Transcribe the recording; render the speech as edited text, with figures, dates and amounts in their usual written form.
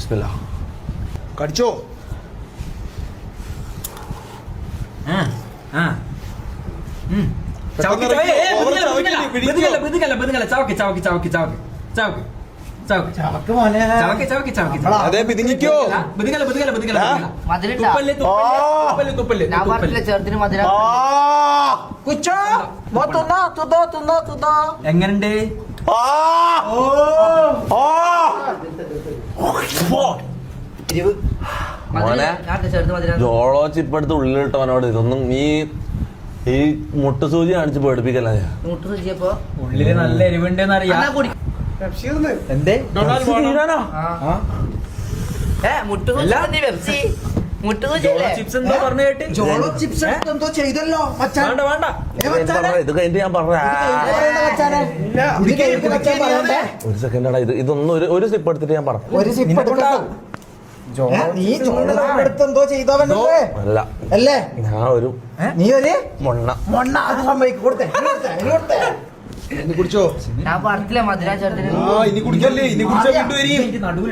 ബിസ്മില്ലാ. കടിച്ചോ? അതെ പിതിങ്ങിക്കോ. എങ്ങനുണ്ട്? ജോളോ ചിപ്പെടുത്ത് ഉള്ളിലിട്ടവനോട് ഇതൊന്നും ഈ മുട്ടുസൂചി കാണിച്ച് പേടിപ്പിക്കല്ല. ഉള്ളില് നല്ല എരിവുണ്ടെന്ന് അറിയാം. എന്തേ ചിപ്സ് എന്തോ പറഞ്ഞു കേട്ട് എന്തോ ചെയ്തല്ലോ ഇത് കഴിഞ്ഞിട്ട് ഞാൻ പറഞ്ഞ ഒരു സെക്കൻഡാടാ. ഇതൊന്നും ഒരു സ്ലിപ്പ് എടുത്തിട്ട് ഞാൻ പറഞ്ഞു. എന്തോ ചെയ്തവനല്ലേ അല്ല അല്ലേ? ഞാൻ ഒരു നീ ഒരു മൊണ്ണ അത് സമ്മതിക്കും. കൊടുത്തേ കുടിച്ചോ? ഞാൻ പറഞ്ഞില്ല മധുര ചേർത്തിന് ഇനി കുടിക്കല്ലേ? ഇനി കുടിച്ചാൽ വീണ്ടും വരും. നടുവിൽ